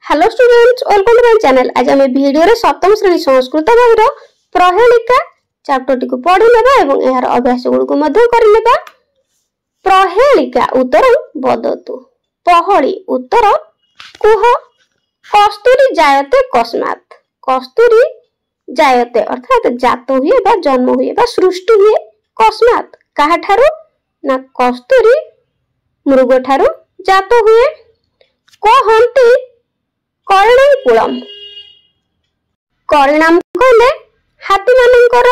Hello students, welcome to my channel. आज आम video रे सप्तम श्रेणी संस्कृत बहिर प्रहेलिका चैप्टर टी को पढ़ी लेबा एवं यार अभ्यास गुड को मध्य कर लेबा। प्रहेलिका उत्तर बदतु। पहली उत्तर कुह। कस्तूरी जायते कस्मात्। कस्तूरी जायते अर्थात जात हुए बा जन्म हुए बा सृष्टि हुए कस्मात् काहा ठारू ना कस्तूरी मृग ठारू जात हुए। कहंती करिणाम कुलम। करिणाम कहले हाथी मानकर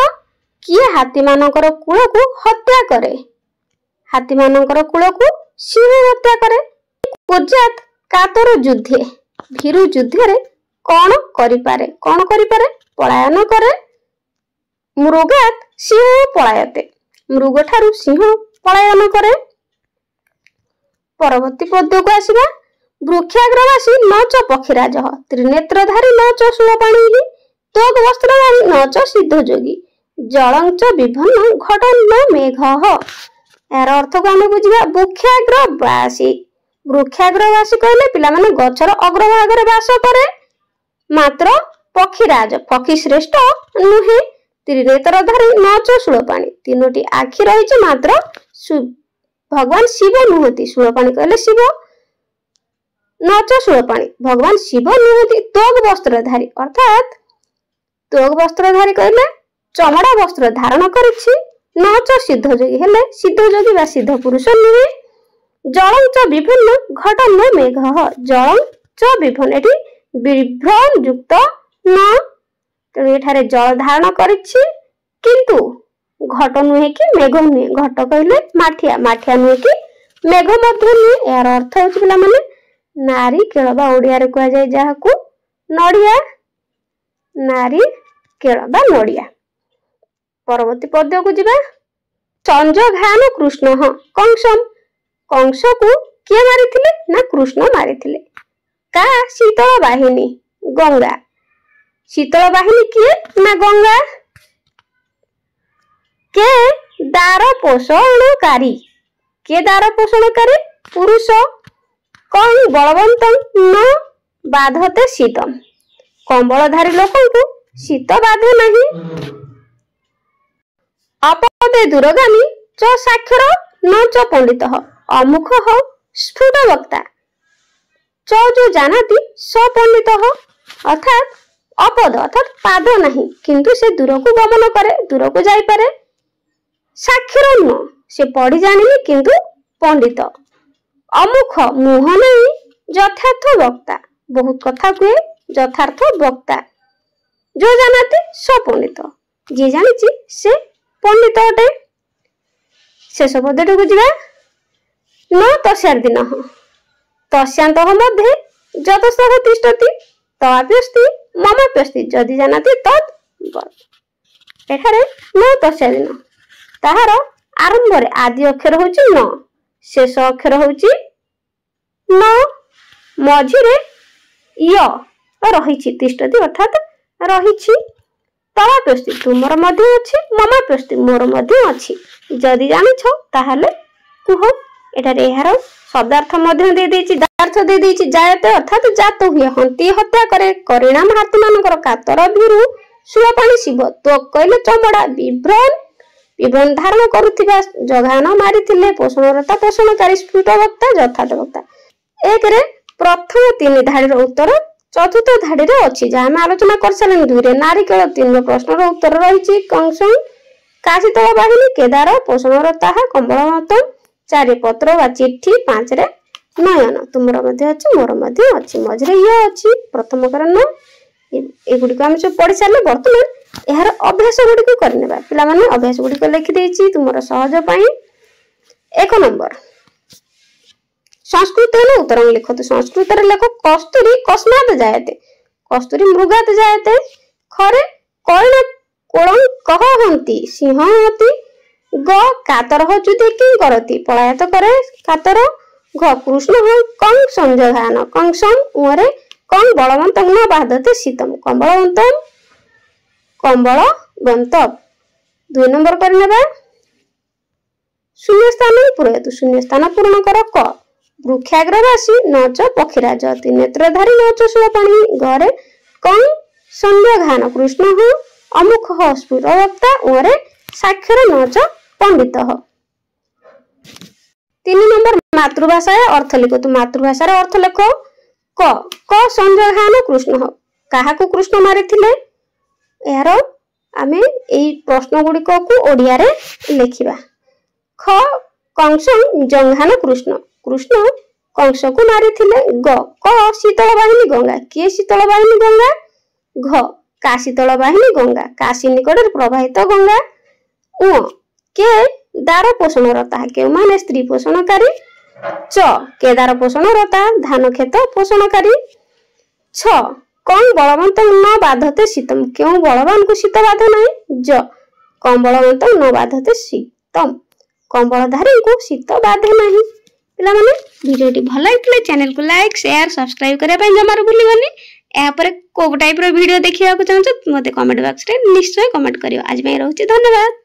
किए हाथी मानकर कुल को हत्या करे। हाथी मानकर कुल को सिंह हत्या करे। कुजात कातर युद्धे। भीरु युद्ध रे कौन करि पारे पलायन करे। मृगात सिंह पलायते। मृग ठारू सिंह पलायन करे। परवर्ती पद्य को आसीबा। वृक्षाग्रवासी न च पक्षीराज त्रिनेत्रधारी न च शूलपाणि त्वग वस्त्रधारी न च सिद्धयोगी जलं च विभन्न घटन्न मेघ। यार अर्थ को आम बुझा। वृक्षाग्रवासी वृक्षाग्रवासी कहले पिला माने गछर अग्रभाग रे वास करे। मात्र पक्षीराज पक्षी श्रेष्ठ नुहे। त्रिनेत्रधारी न च शूलपाणि तीनोटी आखि रही मात्र भगवान शिव नुहति। शूलपाणि कहले शिव नच शूलपाणि भगवान शिव नुहति। त्वग वस्त्रधारी अर्थात त्वग वस्त्रधारी कहले चमड़ा वस्त्र धारण करिछि। नच सिद्धयोगी हेले सिद्धयोगी बा सिद्ध पुरुष नुहे। जलं च विभिन्न घटन्न मेघ। जलं च विभिन्न एठी विभ्रम युक्त न तेणु एठारे जल धारण करिछि किंतु घट नुहे कि मेघ नुहे। घट कहले माठिया माठिया नुहे कि मेघ मध्य नुहे। यार अर्थ होछि पिला माने नारी केळबा ओडिया रे कह जाय जाहाकू नडिया। नारी केळबा नडिया। परवर्ती पद्य को जिबा। संजघान कृष्ण कंसम। कंस को किए मारिथिले ना कृष्ण मारिथिले। का शीतल वाहिनी गंगा। शीतल वाहिनी किए ना गंगा। के दार पोषणकारी। के दार पोषणकारी पुरुष। कौन बलवंत न बाधते शीतम। कंबलधारी लोक को शीत बाधे नहीं। अपदे दूरगामी च साक्षर न च पंडित अमुख स्फुट वक्ता च जो जानाति स पंडित अर्थात अपद अर्थात पाद नहीं किंतु से दूर को गमन करे दूर को जाई पारे। साक्षर न से पढ़ी जानिनी किंतु पंडित। अमुख मुह नहीं यथार्थ वक्ता बहुत कथा कहे यथार्थ वक्ता। जो जानाति स पंडित जे जानिछि से पंडित अटे। शेष पद्यटी को जिबा। न तस्यार्दिन तस्यांत मध्ये यतस्तः तिष्ठति तवाप्यस्ति ममाप्यस्ति जदि जानाति तत् एठारे न तस्यार्दिन ताहार आरंभ रे आदि अक्षर होछि न शेष अक्षर होछि न मझिरे य रहिछि तिष्ठति अर्थात रहिछि। तवाप्यस्ति तुमर मध्य अछि ममाप्यस्ति मोर मध्य अछि जदि जानिछ ताहाले कुह। एटारे एहार शब्दार्थ मध्य दे देछि दार्थ दे देछि। जायते अर्थात जात हुए हंती हत्या करे। करिणाम हाथी मानकर कातर भीरु शूलपाणि शिव। तो कहले चमड़ा विभ्रम धारण करुथिबा जघान मारिथिले पोषणरता पोषणकारी स्फुट वक्ता यथार्थ वक्ता। एक रे प्रथम तीन धाड़ी उत्तर चतुर्थ धाड़ी रे अछि जहा हम आलोचना कर सारे। दुई रे नारी केवल तीन प्रश्न रो उत्तर रहिछि कंसन काशीतल वाहिनी केदार पोषणरता कंबलमत चारि पत्र वा चिट्ठी पांच रे नयन तुमर मध्ये अछि मोर मध्ये अछि मझरे य अछि प्रथम कारण एगुडी को हम सब पढ़ी सारे। वर्तमान यार अभ्यास गुडी को करनेबा पिला माने अभ्यास गुडी को लिखि देछि तुमर सहज पई। एक नंबर संस्कृत रे उत्तर लिखत। संस्कृत रे लेख कस्तूरी कस्मात् जायते। कस्तूरी मृगात जायते। खरे कर्ण कोळं कहंती सिंहवती। ग कातर जुते कि करती पलायत करे कातर। घ कृष्ण हो कं संजघान कंसम उरे कं बलवंत न बाधते शीतम कंबलवंत। दुई नंबर करनेबा। शून्य स्थान पूरयतु शून्य स्थान पूर्ण कर। क ବୃକ୍ଷାଗ୍ରବାସୀ ନଚ ପକ୍ଷୀରାଜ ତ୍ରିନେତ୍ରଧାରୀ ନଚ ଶୂଳପାଣି ଘରେ କଂ ସନ୍ଧ୍ୟାଘାନ କୃଷ୍ଣ ହୁ ଅମୁଖ ସ୍ଫୁଟ ବକ୍ତା ଓରେ ସାକ୍ଷର ନଚ ପଣ୍ଡିତ। 3 नंबर मातृभाषा अर्थ लिखतु मातृभाषार अर्थ लेख क क संजघान कृष्ण काहाकू कृष्ण मारिथिले यार आमे एई प्रश्न गुड़िक को ओडिया रे लिखिबा। ख कंस जंघान कृष्ण कृष्ण कंस को मारिथिले। ग क शीतल वाहिनी गंगा किए शीतल वाहिनी गंगा घ का शीतल वाहिनी गंगा काशी निकट प्रवाहित गंगा। उ के दार पोषण रता के माने स्त्री पोषणकारी। च के दार पोषण रता धान खेत पोषणकारी। छ कौन बलवंत न बाधते शीतम क्यों बलवान को शीत बाधे नहीं। ज कम बलवंत न बाधते शीतम कंबलधारी को शीत बाधे नहीं। पिला माने वीडियोटी भल लागिले चैनल को लाइक शेयर सब्सक्राइब करिया पय जमार भूलिबनी। या पर को टाइप रो वीडियो देखिया को चाहछ मते कमेंट बॉक्स रे निश्चय कमेंट करियो। आज में रहउची धन्यवाद।